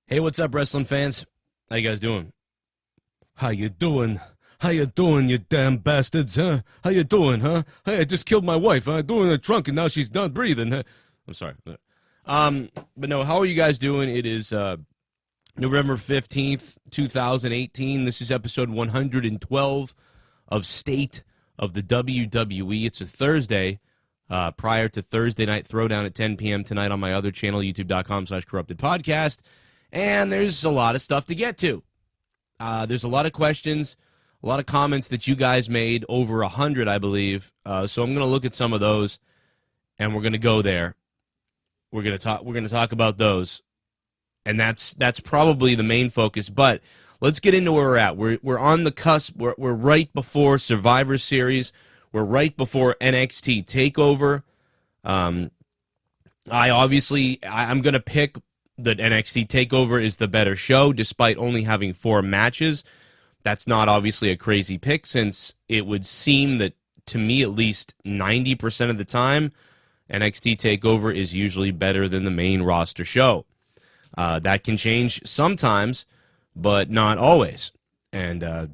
Hey, what's up, wrestling fans? How you guys doing? How you doing? How you doing, you damn bastards, huh? How you doing, huh? Hey, I just killed my wife. Huh? I threw her in the trunk, and now she's done breathing. Huh? I'm sorry. But no, how are you guys doing? It is November 15th, 2018. This is episode 112 of State of the WWE. It's a Thursday, prior to Thursday Night Throwdown at 10 p.m. tonight on my other channel, youtube.com/corruptedpodcast. And there's a lot of stuff to get to. There's a lot of questions, a lot of comments that you guys made, over 100, I believe. So I'm going to look at some of those, and we're going to go there. We're going to talk about those, and that's probably the main focus. But let's get into where we're at. We're on the cusp. We're right before Survivor Series. We're right before NXT Takeover. I'm going to pick that NXT TakeOver is the better show, despite only having 4 matches. That's not obviously a crazy pick, since it would seem that, to me at least, 90% of the time, NXT TakeOver is usually better than the main roster show. That can change sometimes, but not always. And I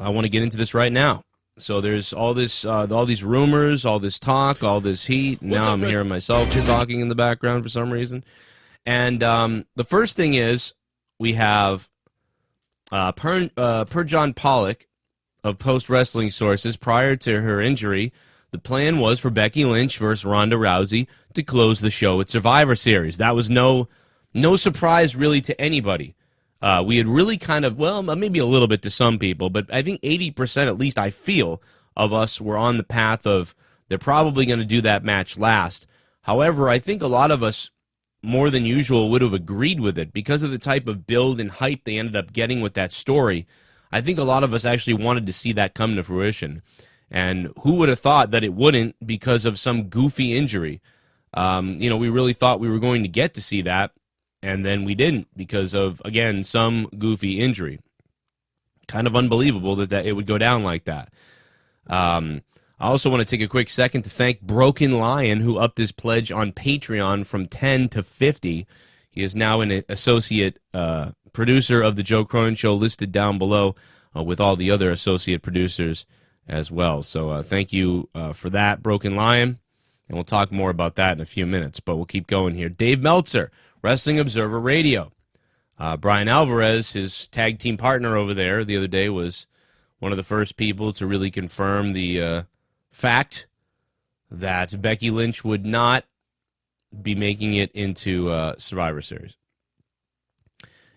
want to get into this right now. So there's all these rumors, all this talk, all this heat. Now I'm hearing myself talking in the background for some reason. And the first thing is, we have per John Pollock of Post Wrestling Sources, prior to her injury, the plan was for Becky Lynch versus Ronda Rousey to close the show at Survivor Series. That was no surprise really to anybody. We had really kind of, well, maybe a little bit to some people, but I think 80%, at least I feel, of us were on the path of they're probably going to do that match last. However, I think a lot of us, more than usual, would have agreed with it because of the type of build and hype they ended up getting with that story. I think a lot of us actually wanted to see that come to fruition. And who would have thought that it wouldn't because of some goofy injury? We really thought we were going to get to see that, and then we didn't because of, again, some goofy injury. Kind of unbelievable that it would go down like that. I also want to take a quick second to thank BrokenLion, who upped his pledge on Patreon from 10 to 50. He is now an associate producer of the Joe Cronin Show, listed down below with all the other associate producers as well. So thank you for that, BrokenLion. And we'll talk more about that in a few minutes, but we'll keep going here. Dave Meltzer, Wrestling Observer Radio. Brian Alvarez, his tag team partner over there, the other day was one of the first people to really confirm the fact that Becky Lynch would not be making it into Survivor Series,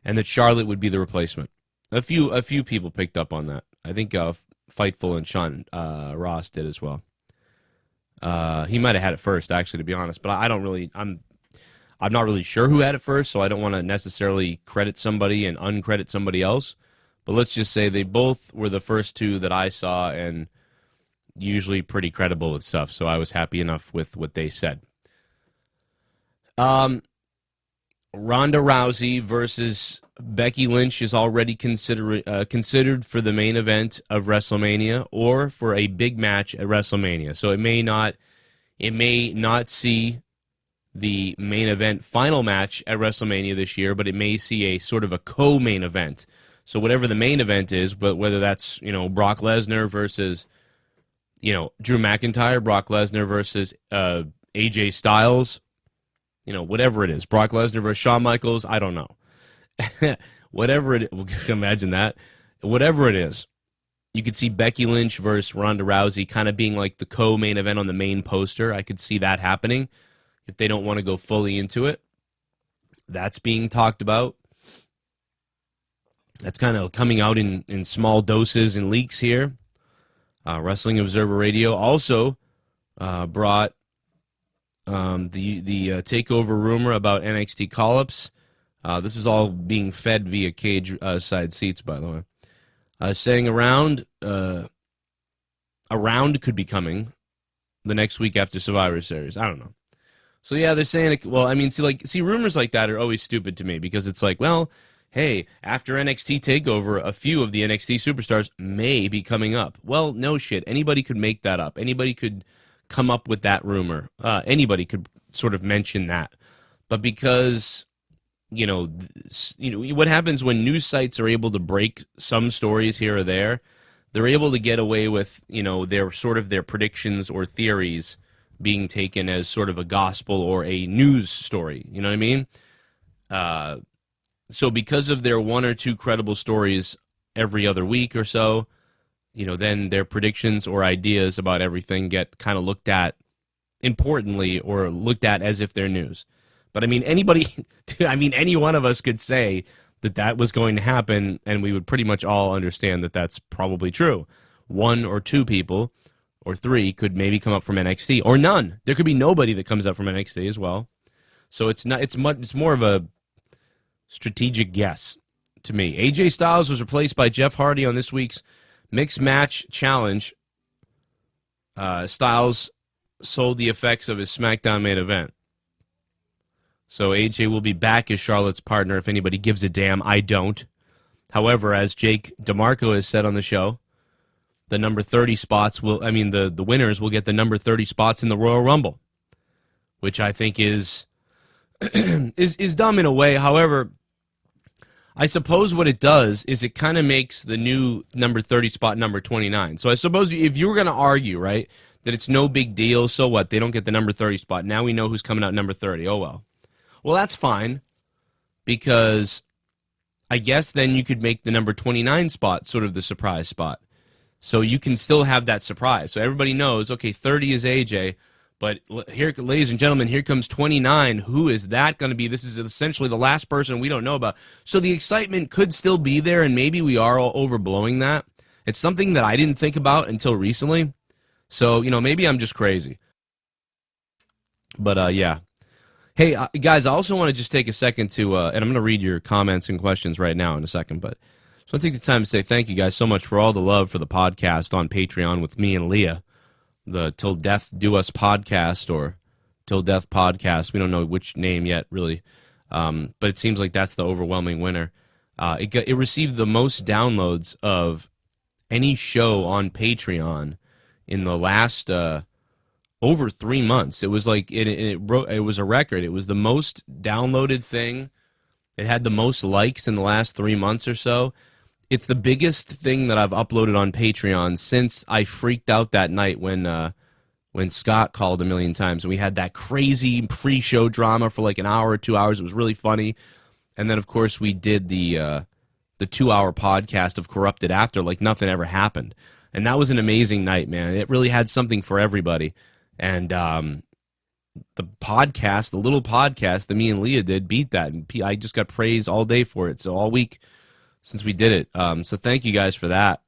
and that Charlotte would be the replacement. A few people picked up on that. I think Fightful and Sean Ross did as well. He might have had it first, actually, to be honest. But I'm not really sure who had it first, so I don't want to necessarily credit somebody and uncredit somebody else. But let's just say they both were the first two that I saw, and usually pretty credible with stuff, so I was happy enough with what they said. Ronda Rousey versus Becky Lynch is already considered for the main event of WrestleMania, or for a big match at WrestleMania. So it may not see the main event final match at WrestleMania this year, but it may see a sort of a co-main event. So whatever the main event is, but whether that's, Brock Lesnar versus, Drew McIntyre, Brock Lesnar versus AJ Styles, whatever it is, Brock Lesnar versus Shawn Michaels, I don't know. Whatever it is, imagine that. Whatever it is, you could see Becky Lynch versus Ronda Rousey kind of being like the co-main event on the main poster. I could see that happening if they don't want to go fully into it. That's being talked about. That's kind of coming out in small doses and leaks here. Wrestling Observer Radio also brought the takeover rumor about NXT call-ups. This is all being fed via cage side seats, by the way. Saying a round could be coming the next week after Survivor Series. I don't know. So yeah, they're saying it. Well, I mean, see, rumors like that are always stupid to me, because it's like, well, hey, after NXT TakeOver, a few of the NXT superstars may be coming up. Well, no shit. Anybody could make that up. Anybody could come up with that rumor. Anybody could sort of mention that. But because what happens when news sites are able to break some stories here or there, they're able to get away with, their predictions or theories being taken as sort of a gospel or a news story. You know what I mean? So because of their one or two credible stories every other week or so, then their predictions or ideas about everything get kind of looked at importantly or looked at as if they're news. But I mean, any one of us could say that was going to happen, and we would pretty much all understand that that's probably true. One or two people or three could maybe come up from NXT, or none. There could be nobody that comes up from NXT as well. So it's more of a strategic guess to me. AJ Styles was replaced by Jeff Hardy on this week's Mixed Match Challenge. Styles sold the effects of his SmackDown main event. So AJ will be back as Charlotte's partner if anybody gives a damn. I don't. However, as Jake DeMarco has said on the show, the number 30 spots the winners will get the number 30 spots in the Royal Rumble, which I think is is dumb in a way. However, I suppose what it does is it kind of makes the new number 30 spot number 29. So I suppose if you were going to argue, right, that it's no big deal, so what? They don't get the number 30 spot. Now we know who's coming out number 30. Oh, well. Well, that's fine, because I guess then you could make the number 29 spot sort of the surprise spot. So you can still have that surprise. So everybody knows, okay, 30 is AJ, but here, ladies and gentlemen, here comes 29. Who is that going to be? This is essentially the last person we don't know about. So the excitement could still be there, and maybe we are all overblowing that. It's something that I didn't think about until recently. So, maybe I'm just crazy. But, yeah. Hey, guys, I also want to just take a second to, and I'm going to read your comments and questions right now in a second, but I just want to take the time to say thank you guys so much for all the love for the podcast on Patreon with me and Leah, the Till Death Do Us podcast, or Till Death podcast. We don't know which name yet, really, but it seems like that's the overwhelming winner. It received the most downloads of any show on Patreon in the last over 3 months. It was like it was a record. It was the most downloaded thing. It had the most likes in the last 3 months or so. It's the biggest thing that I've uploaded on Patreon since I freaked out that night when Scott called a million times and we had that crazy pre-show drama for like an hour or 2 hours. It was really funny. And then of course we did the 2-hour podcast of Corrupted after like nothing ever happened. And that was an amazing night, man. It really had something for everybody. And the podcast, the little podcast that me and Leah did, beat that. And I just got praised all day for it. So all week since we did it. So thank you guys for that.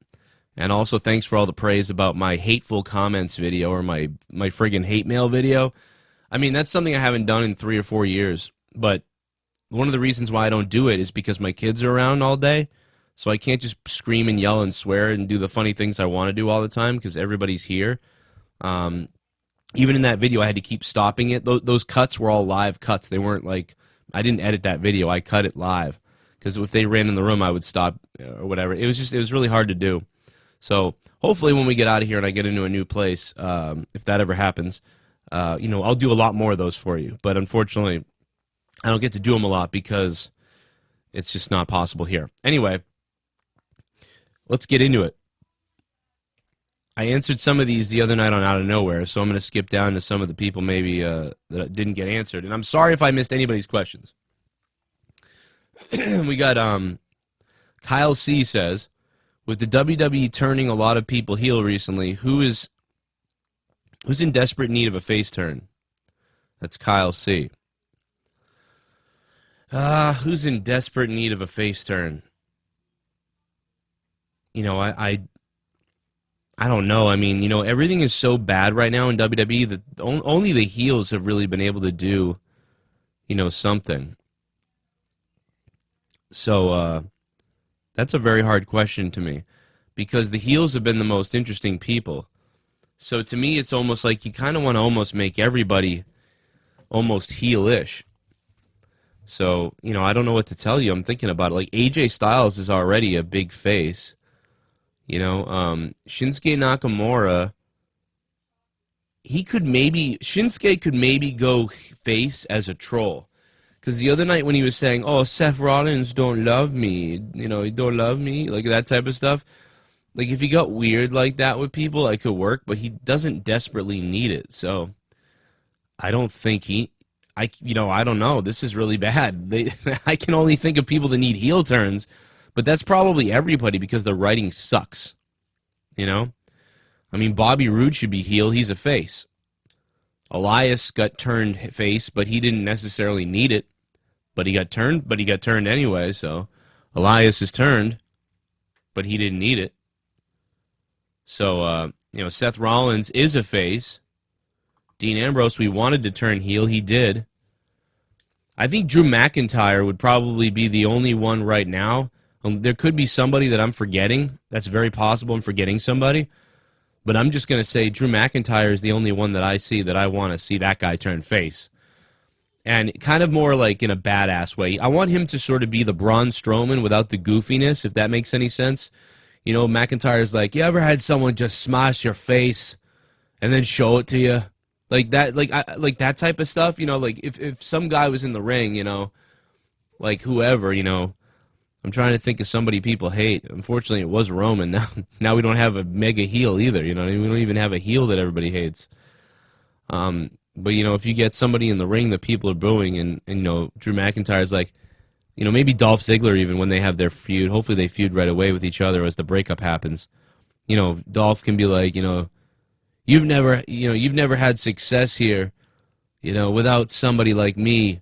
And also thanks for all the praise about my hateful comments video or my friggin' hate mail video. I mean, that's something I haven't done in 3 or 4 years. But one of the reasons why I don't do it is because my kids are around all day. So I can't just scream and yell and swear and do the funny things I want to do all the time because everybody's here. Even in that video, I had to keep stopping it. Those cuts were all live cuts. They weren't like, I didn't edit that video. I cut it live. Because if they ran in the room, I would stop or whatever. It was really hard to do. So hopefully when we get out of here and I get into a new place, if that ever happens, I'll do a lot more of those for you. But unfortunately, I don't get to do them a lot because it's just not possible here. Anyway, let's get into it. I answered some of these the other night on Out of Nowhere, so I'm going to skip down to some of the people maybe that didn't get answered. And I'm sorry if I missed anybody's questions. We got Kyle C. says, with the WWE turning a lot of people heel recently, who's in desperate need of a face turn? That's Kyle C. Who's in desperate need of a face turn? I don't know. I mean, everything is so bad right now in WWE that only the heels have really been able to do, something. So that's a very hard question to me because the heels have been the most interesting people. So to me, it's almost like you kind of want to almost make everybody almost heel-ish. So, I don't know what to tell you. I'm thinking about it. Like, AJ Styles is already a big face. Shinsuke Nakamura, Shinsuke could maybe go face as a troll. Because the other night when he was saying, oh, Seth Rollins don't love me, you know, he don't love me, like that type of stuff. Like, if he got weird like that with people, it could work, but he doesn't desperately need it. So, I don't think I don't know. This is really bad. I can only think of people that need heel turns, but that's probably everybody because the writing sucks. You know? I mean, Bobby Roode should be heel. He's a face. Elias got turned face, but he didn't necessarily need it. But he got turned anyway, so Elias is turned, but he didn't need it. So, Seth Rollins is a face. Dean Ambrose, we wanted to turn heel. He did. I think Drew McIntyre would probably be the only one right now. There could be somebody that I'm forgetting. That's very possible I'm forgetting somebody. But I'm just going to say Drew McIntyre is the only one that I see that I want to see that guy turn face. And kind of more like in a badass way. I want him to sort of be the Braun Strowman without the goofiness, if that makes any sense. You know, McIntyre's like, you ever had someone just smash your face and then show it to you? Like that, like that type of stuff, you know, like if some guy was in the ring, you know, like whoever, you know, I'm trying to think of somebody people hate. Unfortunately, it was Roman. Now we don't have a mega heel either, you know, we don't even have a heel that everybody hates. But, you know, if you get somebody in the ring that people are booing and you know, Drew McIntyre's like, you know, maybe Dolph Ziggler even when they have their feud, hopefully they feud right away with each other as the breakup happens. You know, Dolph can be like, you know, you've never had success here, you know, without somebody like me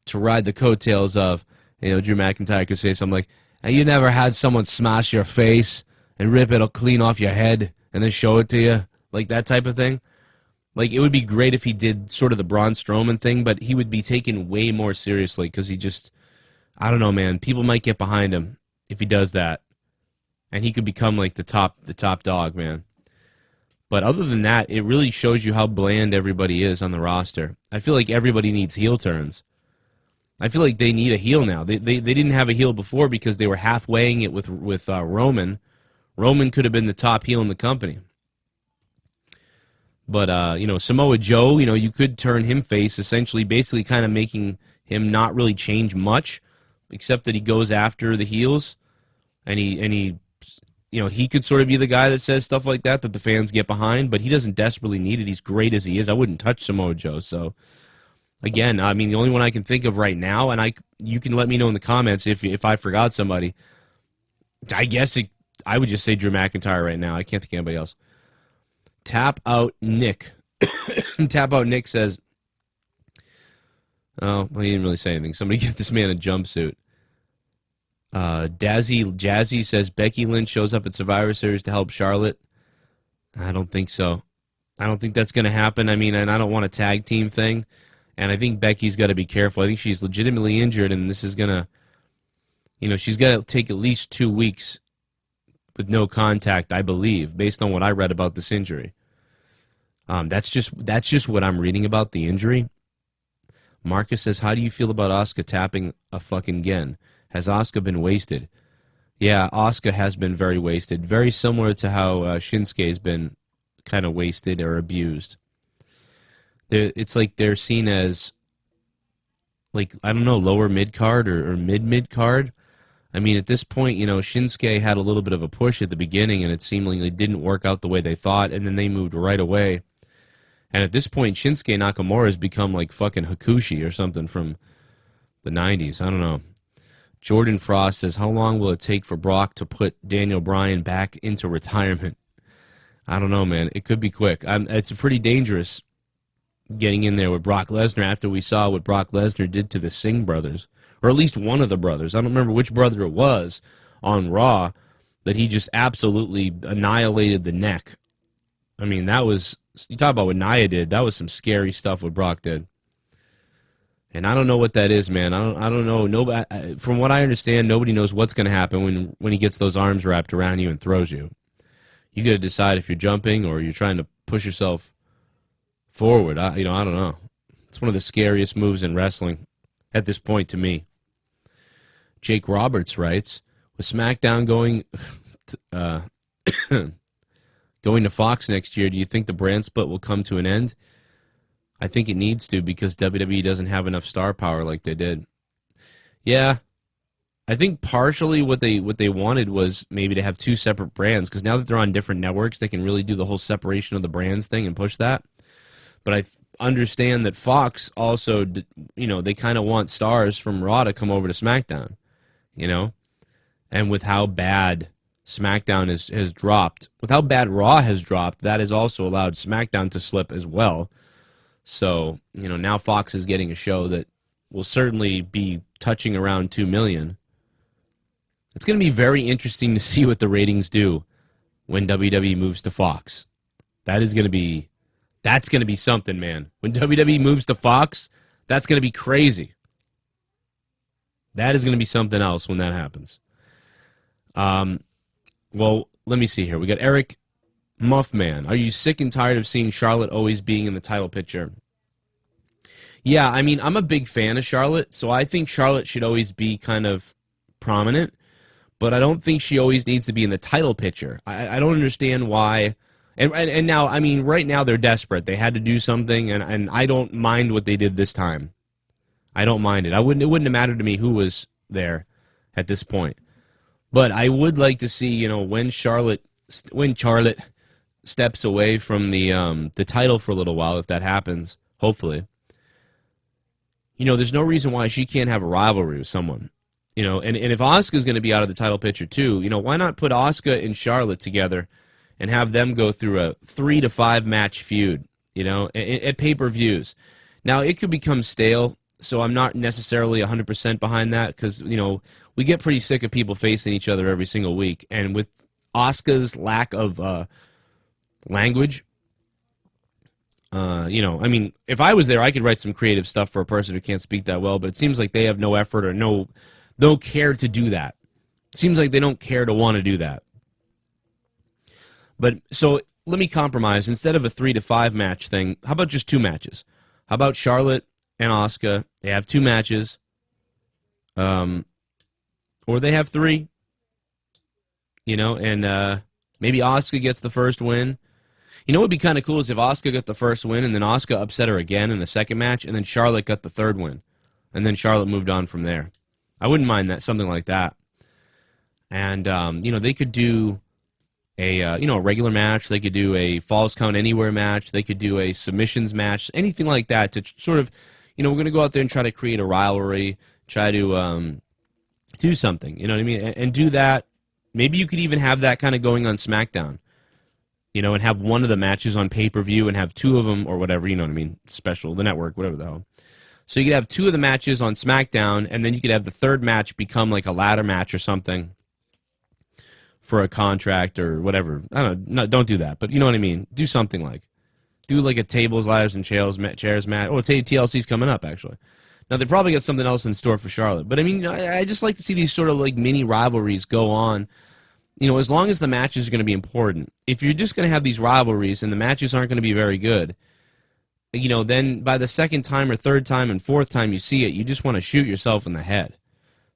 to ride the coattails of. You know, Drew McIntyre could say something like, and you never had someone smash your face and rip it clean off your head and then show it to you, like that type of thing. Like, it would be great if he did sort of the Braun Strowman thing, but he would be taken way more seriously because he just, I don't know, man. People might get behind him if he does that. And he could become like the top dog, man. But other than that, it really shows you how bland everybody is on the roster. I feel like everybody needs heel turns. I feel like they need a heel now. They didn't have a heel before because they were half-weighing it with Roman. Roman could have been the top heel in the company. But, you know, Samoa Joe, you know, you could turn him face, essentially, basically kind of making him not really change much, except that he goes after the heels, and he, you know, he could sort of be the guy that says stuff like that the fans get behind, but he doesn't desperately need it. He's great as he is. I wouldn't touch Samoa Joe, so, again, I mean, the only one I can think of right now, and you can let me know in the comments if I forgot somebody. I guess I would just say Drew McIntyre right now. I can't think of anybody else. Tap Out Nick. Tap Out Nick says, oh, well, he didn't really say anything. Somebody get this man a jumpsuit. Jazzy says, Becky Lynch shows up at Survivor Series to help Charlotte. I don't think so. I don't think that's going to happen. I mean, and I don't want a tag team thing. And I think Becky's got to be careful. I think she's legitimately injured, and this is going to, you know, she's got to take at least 2 weeks with no contact, I believe, based on what I read about this injury. That's just what I'm reading about the injury. Marcus says, how do you feel about Asuka tapping a fucking Gen? Has Asuka been wasted? Yeah, Asuka has been very wasted. Very similar to how Shinsuke's been kind of wasted or abused. It's like they're seen as, like, I don't know, lower mid-card or mid-card. I mean, at this point, you know, Shinsuke had a little bit of a push at the beginning, and it seemed like it didn't work out the way they thought, and then they moved right away. And at this point, Shinsuke Nakamura has become like fucking Hakushi or something from the 90s. I don't know. Jordan Frost says, how long will it take for Brock to put Daniel Bryan back into retirement? I don't know, man. It could be quick. It's pretty dangerous getting in there with Brock Lesnar after we saw what Brock Lesnar did to the Singh brothers, or at least one of the brothers. I don't remember which brother it was on Raw that he just absolutely annihilated the neck. I mean, that was, you talk about what Nia did, that was some scary stuff what Brock did. And I don't know what that is, man. I don't know. Nobody, from what I understand, nobody knows what's going to happen when he gets those arms wrapped around you and throws you. You got to decide if you're jumping or you're trying to push yourself forward. I don't know. It's one of the scariest moves in wrestling at this point to me. Jake Roberts writes, with SmackDown going going to Fox next year, do you think the brand split will come to an end? I think it needs to because WWE doesn't have enough star power like they did. Yeah, I think partially what they wanted was maybe to have two separate brands because now that they're on different networks, they can really do the whole separation of the brands thing and push that. But I understand that Fox also, they kind of want stars from Raw to come over to SmackDown, and with how bad SmackDown has dropped, with how bad Raw has dropped, that has also allowed SmackDown to slip as well. So, now Fox is getting a show that will certainly be touching around 2 million. It's going to be very interesting to see what the ratings do when WWE moves to Fox. That's going to be something, man. When WWE moves to Fox, that's going to be crazy. That is going to be something else when that happens. Well, let me see here. We got Eric Muffman. Are you sick and tired of seeing Charlotte always being in the title picture? Yeah, I mean, I'm a big fan of Charlotte, so I think Charlotte should always be kind of prominent, but I don't think she always needs to be in the title picture. I don't understand why. And now, I mean, right now they're desperate. They had to do something, and I don't mind what they did this time. I don't mind it. It wouldn't have mattered to me who was there at this point. But I would like to see, when Charlotte steps away from the title for a little while, if that happens, hopefully. There's no reason why she can't have a rivalry with someone. And if Asuka's going to be out of the title picture too, why not put Asuka and Charlotte together and have them go through a 3 to 5 match feud, at pay-per-views. Now, it could become stale, so I'm not necessarily 100% behind that because, we get pretty sick of people facing each other every single week. And with Asuka's lack of language, I mean, if I was there, I could write some creative stuff for a person who can't speak that well, but it seems like they have no effort or no care to do that. It seems like they don't care to want to do that. But so let me compromise. Instead of a 3 to 5 match thing, how about just 2 matches? How about Charlotte and Asuka? They have 2 matches. Or they have 3. And maybe Asuka gets the first win. What would be kind of cool is if Asuka got the first win and then Asuka upset her again in the second match and then Charlotte got the third win. And then Charlotte moved on from there. I wouldn't mind that, something like that. And, they could do a regular match. They could do a Falls Count Anywhere match. They could do a submissions match, anything like that to sort of, we're going to go out there and try to create a rivalry, try to do something, you know what I mean? And do that. Maybe you could even have that kind of going on SmackDown, and have one of the matches on pay-per-view and have 2 of them or whatever, you know what I mean? Special, the network, whatever the hell. So you could have 2 of the matches on SmackDown, and then you could have the third match become like a ladder match or something for a contract or whatever. I don't know. No, don't do that, but you know what I mean. Do something do like a tables, ladders, and chairs match. Oh, TLC's coming up, actually. Now, they probably got something else in store for Charlotte, but I mean, I just like to see these sort of like mini rivalries go on, as long as the matches are going to be important. If you're just going to have these rivalries and the matches aren't going to be very good, then by the second time or third time and fourth time you see it, you just want to shoot yourself in the head.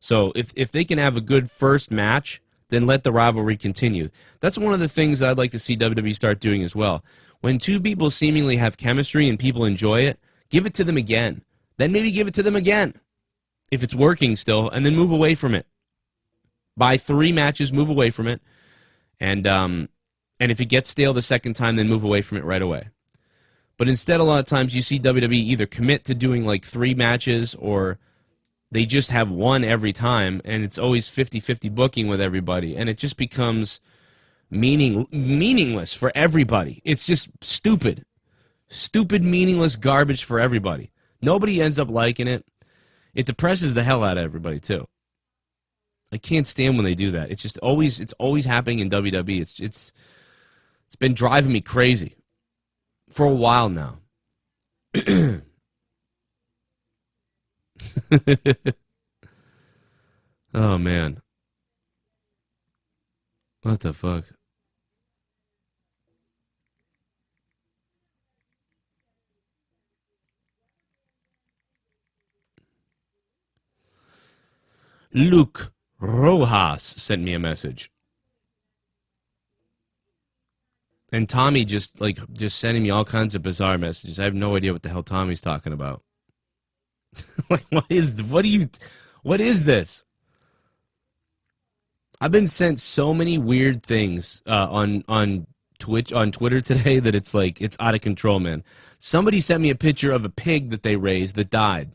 So if they can have a good first match, then let the rivalry continue. That's one of the things that I'd like to see WWE start doing as well. When 2 people seemingly have chemistry and people enjoy it, give it to them again. Then maybe give it to them again if it's working still, and then move away from it. Buy 3 matches, move away from it, and if it gets stale the second time, then move away from it right away. But instead, a lot of times you see WWE either commit to doing like 3 matches or they just have 1 every time, and it's always 50-50 booking with everybody, and it just becomes meaningless for everybody. It's just stupid. Stupid, meaningless garbage for everybody. Nobody ends up liking it. It depresses the hell out of everybody, too. I can't stand when they do that. It's always happening in WWE. It's been driving me crazy for a while now. Oh, man. What the fuck? Luke Rojas sent me a message. And Tommy just sending me all kinds of bizarre messages. I have no idea what the hell Tommy's talking about. Like, what is this? I've been sent so many weird things on Twitter today that it's out of control, man. Somebody sent me a picture of a pig that they raised that died,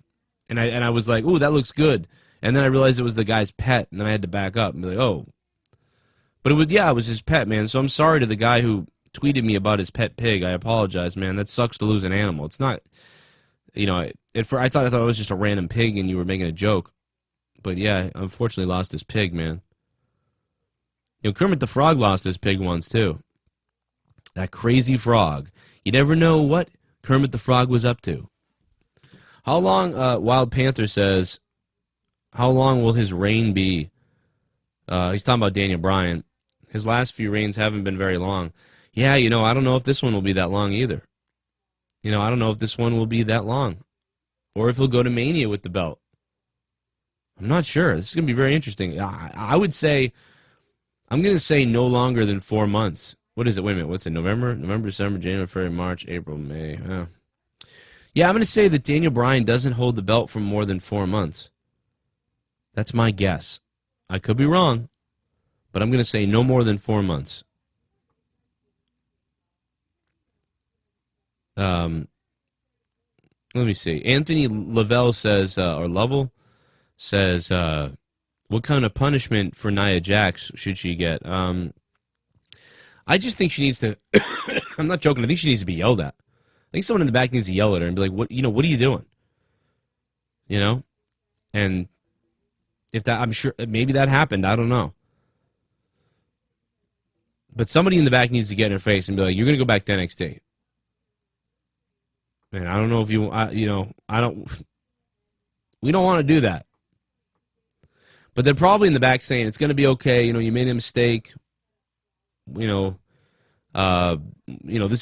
and I was like, "Ooh, that looks good." And then I realized it was the guy's pet, and then I had to back up and be like, "Oh," but it was his pet, man. So I'm sorry to the guy who tweeted me about his pet pig. I apologize, man. That sucks to lose an animal. It's not, I thought it was just a random pig and you were making a joke, but yeah, unfortunately lost his pig, man. Kermit the Frog lost his pig once too. That crazy frog. You never know what Kermit the Frog was up to. How long? Wild Panther says, how long will his reign be? He's talking about Daniel Bryan. His last few reigns haven't been very long. Yeah, I don't know if this one will be that long either. I don't know if this one will be that long. Or if he'll go to Mania with the belt. I'm not sure. This is going to be very interesting. I would say, I'm going to say no longer than 4 months. What is it? Wait a minute. What's it? November, December, January, February, March, April, May. Yeah, I'm going to say that Daniel Bryan doesn't hold the belt for more than 4 months. That's my guess. I could be wrong, but I'm going to say no more than 4 months. Let me see. Anthony Lavelle says, what kind of punishment for Nia Jax should she get? I just think she needs to, I'm not joking, I think she needs to be yelled at. I think someone in the back needs to yell at her and be like, what are you doing? And if that, I'm sure, maybe that happened, I don't know. But somebody in the back needs to get in her face and be like, you're going to go back to NXT. Man, I don't know if we don't want to do that. But they're probably in the back saying, it's going to be okay, you made a mistake. This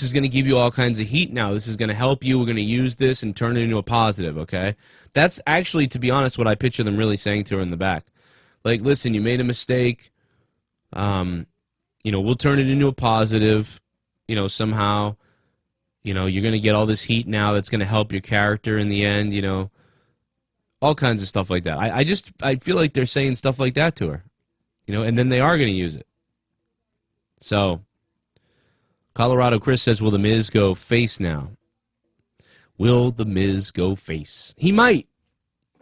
is going to give you all kinds of heat now. This is going to help you. We're going to use this and turn it into a positive, okay? That's actually, to be honest, what I picture them really saying to her in the back. Like, listen, you made a mistake. We'll turn it into a positive, somehow. You're going to get all this heat now that's going to help your character in the end, all kinds of stuff like that. I feel like they're saying stuff like that to her, and then they are going to use it. So, Colorado Chris says, will The Miz go face now? Will The Miz go face? He might.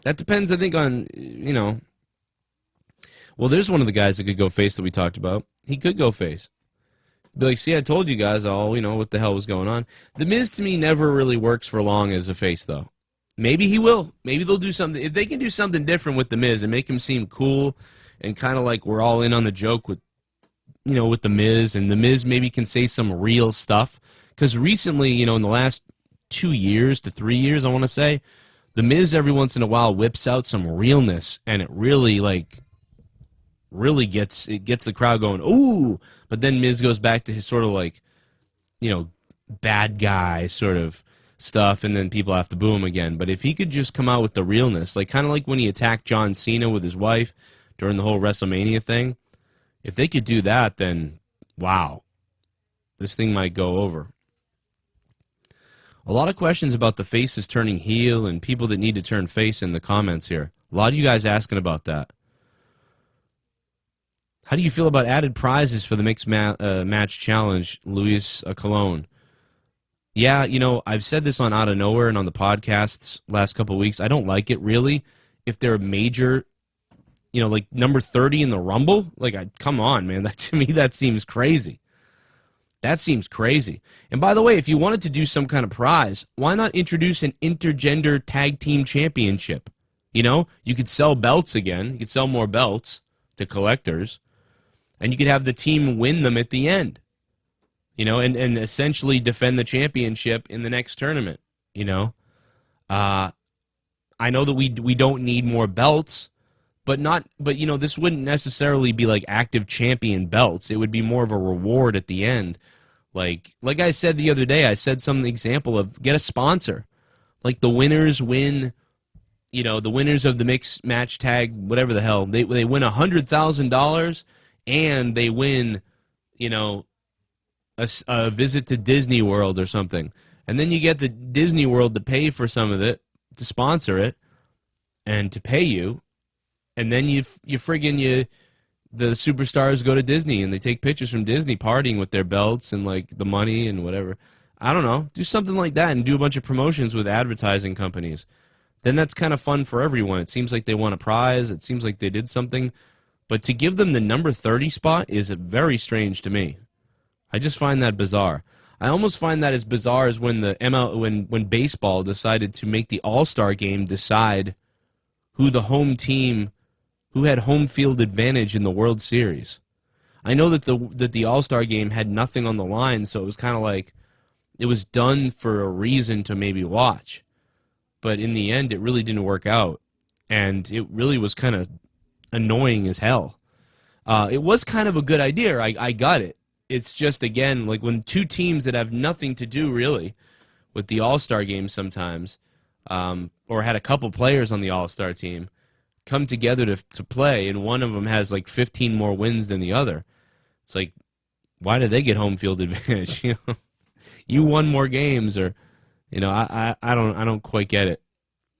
That depends, I think, on, Well, there's one of the guys that could go face that we talked about. He could go face. Be like, see, I told you guys all, what the hell was going on. The Miz, to me, never really works for long as a face, though. Maybe he will. Maybe they'll do something. If they can do something different with The Miz and make him seem cool and kind of like we're all in on the joke with, with The Miz, and The Miz maybe can say some real stuff. Because recently, in the last 2 years to 3 years, I want to say, The Miz every once in a while whips out some realness, and it really, gets the crowd going, ooh, but then Miz goes back to his sort of bad guy sort of stuff, and then people have to boo him again. But if he could just come out with the realness, kind of like when he attacked John Cena with his wife during the whole WrestleMania thing, if they could do that, then wow, this thing might go over. A lot of questions about the faces turning heel and people that need to turn face in the comments here. A lot of you guys asking about that. How do you feel about added prizes for the mixed match challenge, Luis Colon? Yeah, I've said this on Out of Nowhere and on the podcasts last couple of weeks. I don't like it, really, if they're major, like number 30 in the Rumble. Come on, man. To me, that seems crazy. That seems crazy. And by the way, if you wanted to do some kind of prize, why not introduce an intergender tag team championship? You could sell belts again. You could sell more belts to collectors. And you could have the team win them at the end, and essentially defend the championship in the next tournament, I know that we don't need more belts, but this wouldn't necessarily be like active champion belts. It would be more of a reward at the end. Like I said the other day, I said some example of get a sponsor. Like the winners win, the winners of the mixed match tag, whatever the hell, they win $100,000. And they win, a visit to Disney World or something, and then you get the Disney World to pay for some of it, to sponsor it, and to pay you, and then the superstars go to Disney and they take pictures from Disney partying with their belts and like the money and whatever. I don't know. Do something like that and do a bunch of promotions with advertising companies. Then that's kind of fun for everyone. It seems like they won a prize. It seems like they did something. But to give them the number 30 spot is very strange to me. I just find that bizarre. I almost find that as bizarre as when when baseball decided to make the All-Star game decide who the home team, who had home field advantage in the World Series. I know that the All-Star game had nothing on the line, so it was kind of like it was done for a reason to maybe watch. But in the end, it really didn't work out, and it really was kind of annoying as hell. It was kind of a good idea. I got it. It's just, again, like when two teams that have nothing to do really with the All-Star game sometimes, or had a couple players on the All-Star team, come together to play, and one of them has like 15 more wins than the other. It's like, why did they get home field advantage? You won more games, or I don't quite get it.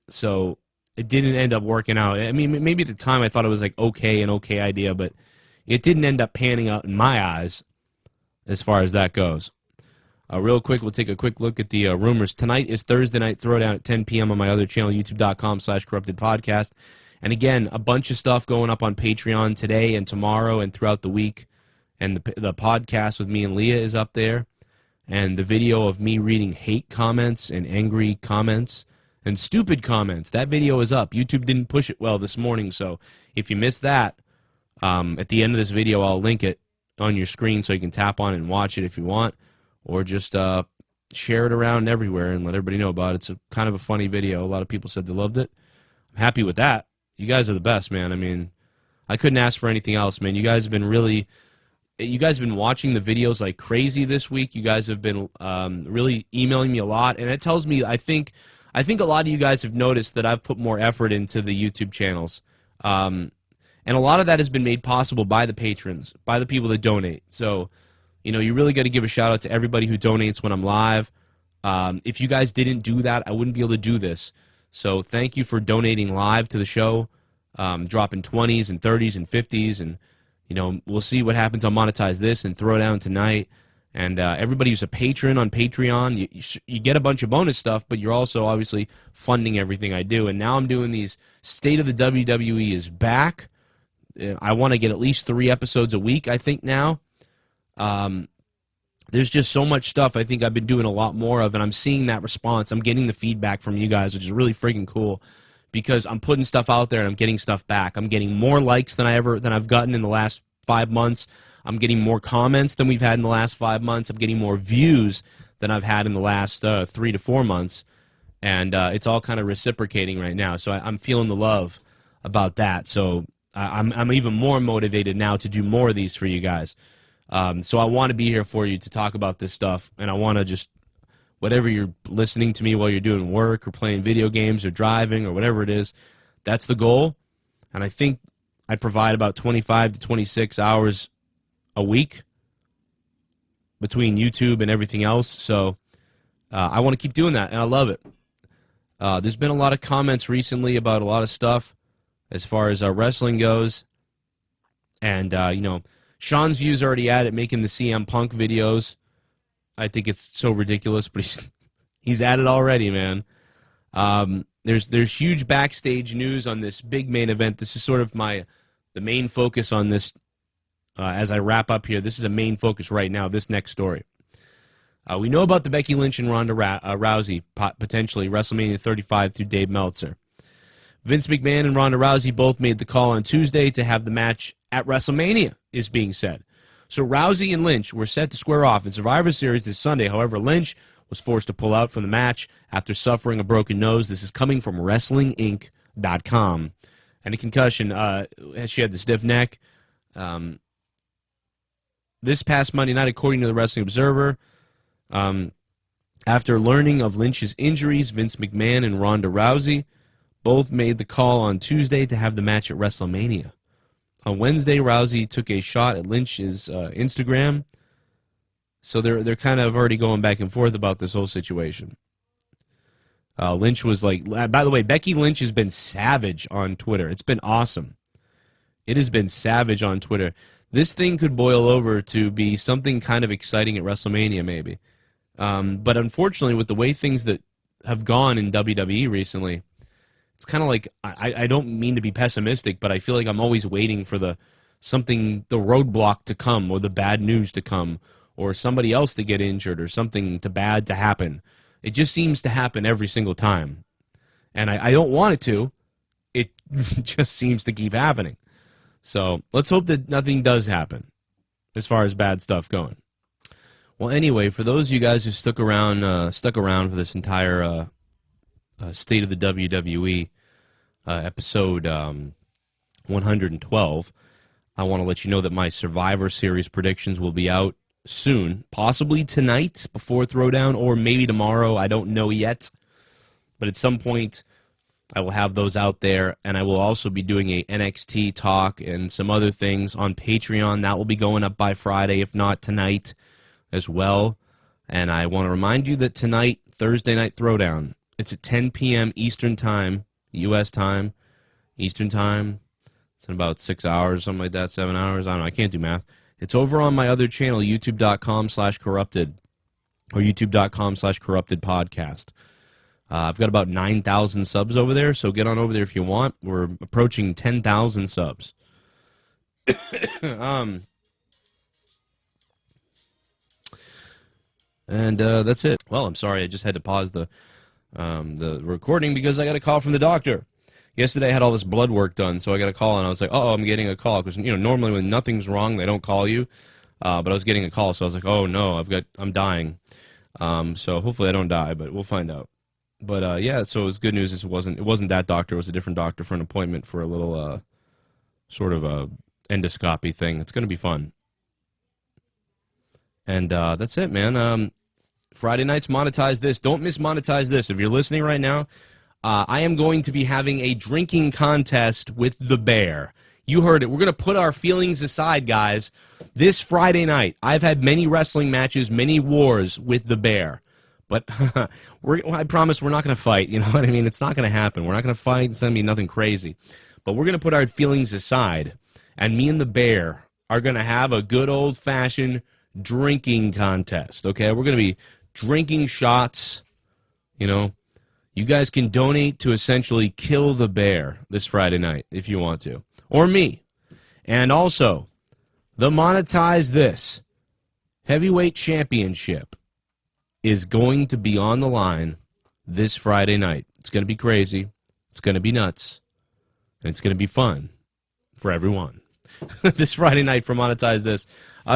So it didn't end up working out. I mean, maybe at the time I thought it was like an okay idea, but it didn't end up panning out in my eyes as far as that goes. Real quick, we'll take a quick look at the rumors. Tonight is Thursday Night Throwdown at 10 p.m. on my other channel, youtube.com/corruptedpodcast. And again, a bunch of stuff going up on Patreon today and tomorrow and throughout the week. And the podcast with me and Leah is up there. And the video of me reading hate comments and angry comments and stupid comments, that video is up. YouTube didn't push it well this morning, so if you missed that, at the end of this video, I'll link it on your screen so you can tap on it and watch it if you want, or just share it around everywhere and let everybody know about it. It's kind of a funny video. A lot of people said they loved it. I'm happy with that. You guys are the best, man. I mean, I couldn't ask for anything else, man. You guys have been watching the videos like crazy this week. You guys have been really emailing me a lot, and it tells me I think a lot of you guys have noticed that I've put more effort into the YouTube channels, and a lot of that has been made possible by the patrons, by the people that donate. So, you really got to give a shout out to everybody who donates when I'm live. If you guys didn't do that, I wouldn't be able to do this. So thank you for donating live to the show, dropping 20s and 30s and 50s, and we'll see what happens. I'll monetize this and throw down tonight. And everybody who's a patron on Patreon, you get a bunch of bonus stuff, but you're also obviously funding everything I do. And now I'm doing these State of the WWE is back. I want to get at least 3 episodes a week, I think, now. There's just so much stuff I think I've been doing a lot more of, and I'm seeing that response. I'm getting the feedback from you guys, which is really freaking cool, because I'm putting stuff out there and I'm getting stuff back. I'm getting more likes than I've gotten in the last 5 months. I'm getting more comments than we've had in the last 5 months. I'm getting more views than I've had in the last 3 to 4 months, and it's all kind of reciprocating right now. So I'm feeling the love about that. So I'm even more motivated now to do more of these for you guys. So I want to be here for you to talk about this stuff, and I want to just, whatever you're listening to me while you're doing work or playing video games or driving or whatever it is, that's the goal. And I think I provide about 25 to 26 hours a week between YouTube and everything else. So I want to keep doing that, and I love it. There's been a lot of comments recently about a lot of stuff as far as wrestling goes. And, Sean's views already at it, making the CM Punk videos. I think it's so ridiculous, but he's at it already, man. There's huge backstage news on this big main event. This is sort of the main focus on this. As I wrap up here, this is a main focus right now, this next story. We know about the Becky Lynch and Ronda Rousey, potentially, WrestleMania 35 through Dave Meltzer. Vince McMahon and Ronda Rousey both made the call on Tuesday to have the match at WrestleMania, is being said. So Rousey and Lynch were set to square off in Survivor Series this Sunday. However, Lynch was forced to pull out from the match after suffering a broken nose. This is coming from WrestlingInc.com. And a concussion. She had the stiff neck. This past Monday night, according to the Wrestling Observer, after learning of Lynch's injuries, Vince McMahon and Ronda Rousey both made the call on Tuesday to have the match at WrestleMania. On Wednesday, Rousey took a shot at Lynch's Instagram, So they're kind of already going back and forth about this whole situation. Lynch was like, by the way, Becky Lynch has been savage on Twitter. It's been awesome. It has been savage on Twitter. This thing could boil over to be something kind of exciting at WrestleMania, maybe. But unfortunately, with the way things that have gone in WWE recently, it's kind of like, I don't mean to be pessimistic, but I feel like I'm always waiting for the roadblock to come, or the bad news to come, or somebody else to get injured, or something bad to happen. It just seems to happen every single time. And I don't want it to. It just seems to keep happening. So let's hope that nothing does happen as far as bad stuff going. Well, anyway, for those of you guys who stuck around for this entire State of the WWE episode 112, I want to let you know that my Survivor Series predictions will be out soon, possibly tonight before Throwdown, or maybe tomorrow. I don't know yet, but at some point I will have those out there, and I will also be doing a NXT talk and some other things on Patreon. That will be going up by Friday, if not tonight as well. And I want to remind you that tonight, Thursday Night Throwdown, it's at 10 p.m. Eastern Time, U.S. time, Eastern Time. It's in about 6 hours, something like that, 7 hours. I don't know, I can't do math. It's over on my other channel, youtube.com/corrupted, or youtube.com/corruptedpodcast. I've got about 9,000 subs over there, so get on over there if you want. We're approaching 10,000 subs. And that's it. Well, I'm sorry, I just had to pause the recording because I got a call from the doctor. Yesterday I had all this blood work done, so I got a call, and I was like, oh, I'm getting a call. Because, normally when nothing's wrong, they don't call you. But I was getting a call, so I was like, oh, no, I'm dying. So hopefully I don't die, but we'll find out. But, yeah, so it was good news. It wasn't that doctor. It was a different doctor for an appointment for a little sort of a endoscopy thing. It's going to be fun. And that's it, man. Friday nights, monetize this. Don't miss monetize this. If you're listening right now, I am going to be having a drinking contest with the Bear. You heard it. We're going to put our feelings aside, guys. This Friday night, I've had many wrestling matches, many wars with the Bear. But I promise we're not going to fight. You know what I mean? It's not going to happen. We're not going to fight. It's going to be nothing crazy. But we're going to put our feelings aside. And me and the Bear are going to have a good old-fashioned drinking contest. Okay? We're going to be drinking shots, You guys can donate to essentially kill the Bear this Friday night if you want to. Or me. And also, the Monetize This Heavyweight Championship is going to be on the line this Friday night. It's going to be crazy. It's going to be nuts. And it's going to be fun for everyone. This Friday night for Monetize This.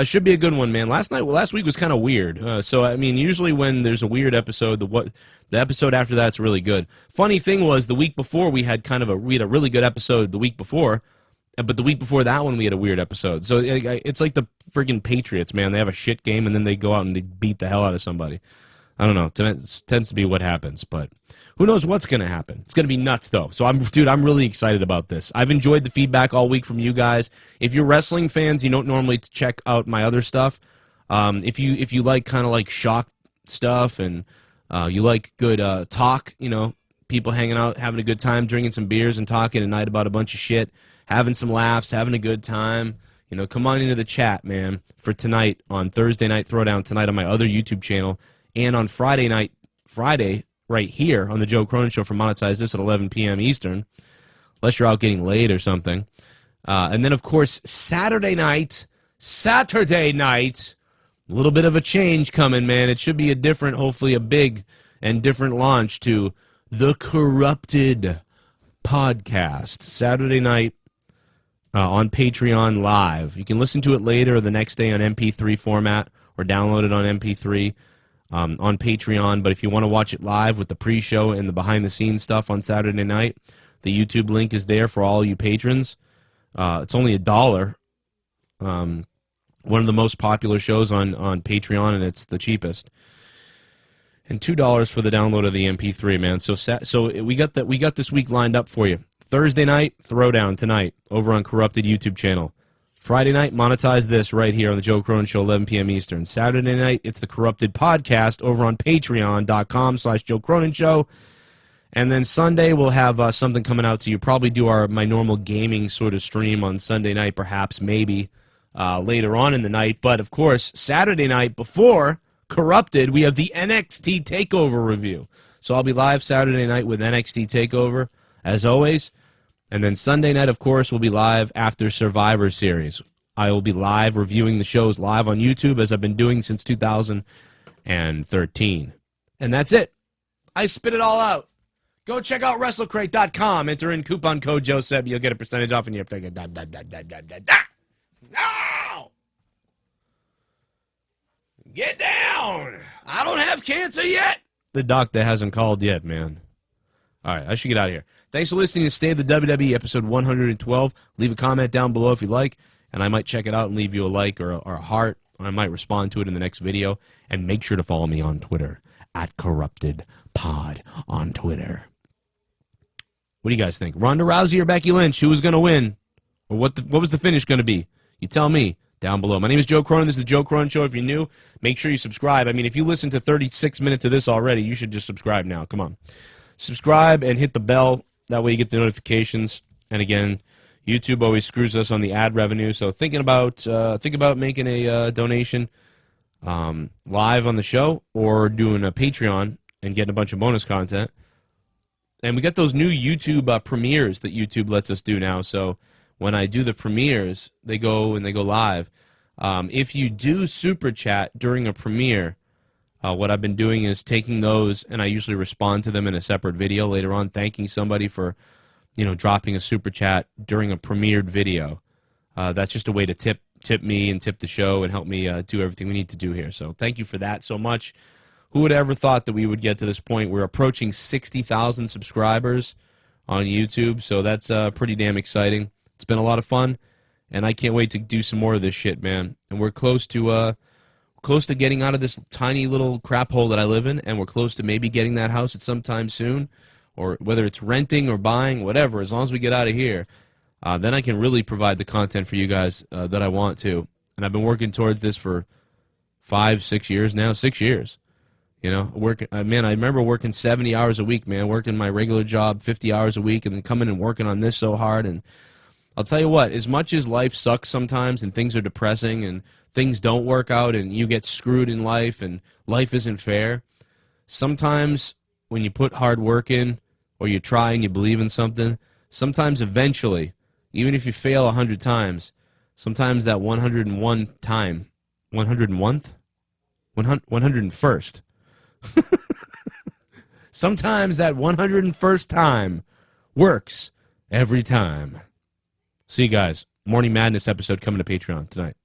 Should be a good one, man. Last week was kind of weird. So, I mean, usually when there's a weird episode, the episode after that's really good. Funny thing was, the week before we had a really good episode the week before, but the week before that one we had a weird episode. So it's like the friggin' Patriots, man. They have a shit game and then they go out and they beat the hell out of somebody. I don't know. It tends to be what happens, but who knows what's going to happen. It's going to be nuts, though. So, I'm really excited about this. I've enjoyed the feedback all week from you guys. If you're wrestling fans, you don't normally check out my other stuff. If you like kind of like shock stuff and you like good talk, people hanging out, having a good time, drinking some beers and talking at night about a bunch of shit, having some laughs, having a good time, come on into the chat, man, for tonight on Thursday Night Throwdown, tonight on my other YouTube channel, and on Friday, right here on the Joe Cronin Show for Monetize This at 11 p.m. Eastern, unless you're out getting laid or something. And then, of course, Saturday night, a little bit of a change coming, man. It should be hopefully a big and different launch to the Corrupted podcast. Saturday night on Patreon Live. You can listen to it later or the next day on MP3 format or download it on MP3. On Patreon, but if you want to watch it live with the pre-show and the behind-the-scenes stuff on Saturday night, the YouTube link is there for all you patrons. It's only $1. One of the most popular shows on Patreon, and it's the cheapest. And $2 for the download of the MP3, man. So we got this week lined up for you. Thursday night, Throwdown tonight over on Corrupted YouTube channel. Friday night, monetize this right here on the Joe Cronin Show, 11 p.m. Eastern. Saturday night, it's the Corrupted Podcast over on patreon.com/Joe Cronin Show. And then Sunday, we'll have something coming out to you. Probably do my normal gaming sort of stream on Sunday night, perhaps, maybe, later on in the night. But, of course, Saturday night before Corrupted, we have the NXT TakeOver review. So I'll be live Saturday night with NXT TakeOver, as always. And then Sunday night, of course, we'll be live after Survivor Series. I will be live reviewing the shows live on YouTube, as I've been doing since 2013. And that's it. I spit it all out. Go check out WrestleCrate.com. Enter in coupon code JOSEP. You'll get a percentage off, and you have to take it. No! Get down! I don't have cancer yet. The doctor hasn't called yet, man. All right, I should get out of here. Thanks for listening to State of the WWE, episode 112. Leave a comment down below if you like, and I might check it out and leave you a like or a heart, or I might respond to it in the next video. And make sure to follow me on Twitter, @CorruptedPod on Twitter. What do you guys think? Ronda Rousey or Becky Lynch? Who was going to win? Or what was the finish going to be? You tell me down below. My name is Joe Cronin. This is the Joe Cronin Show. If you're new, make sure you subscribe. I mean, if you listen to 36 minutes of this already, you should just subscribe now. Come on. Subscribe and hit the bell. That way you get the notifications. And again, YouTube always screws us on the ad revenue. So think about making a donation live on the show, or doing a Patreon and getting a bunch of bonus content. And we got those new YouTube premieres that YouTube lets us do now. So when I do the premieres, they go live. If you do Super Chat during a premiere, what I've been doing is taking those, and I usually respond to them in a separate video later on, thanking somebody for, dropping a Super Chat during a premiered video. That's just a way to tip me and tip the show and help me do everything we need to do here. So thank you for that so much. Who would have ever thought that we would get to this point? We're approaching 60,000 subscribers on YouTube, so that's pretty damn exciting. It's been a lot of fun, and I can't wait to do some more of this shit, man. And we're close to getting out of this tiny little crap hole that I live in, and we're close to maybe getting that house at some time soon, or whether it's renting or buying, whatever. As long as we get out of here, then I can really provide the content for you guys that I want to. And I've been working towards this for 5-6 years now. 6 years. Man, I remember working 70 hours a week, man, working my regular job 50 hours a week, and then coming and working on this so hard. And I'll tell you what, as much as life sucks sometimes and things are depressing and things don't work out and you get screwed in life and life isn't fair, sometimes when you put hard work in, or you try and you believe in something, sometimes eventually, even if you fail 100 times, sometimes that 101st time, 101st, sometimes that 101st time works every time. See you guys. Morning Madness episode coming to Patreon tonight.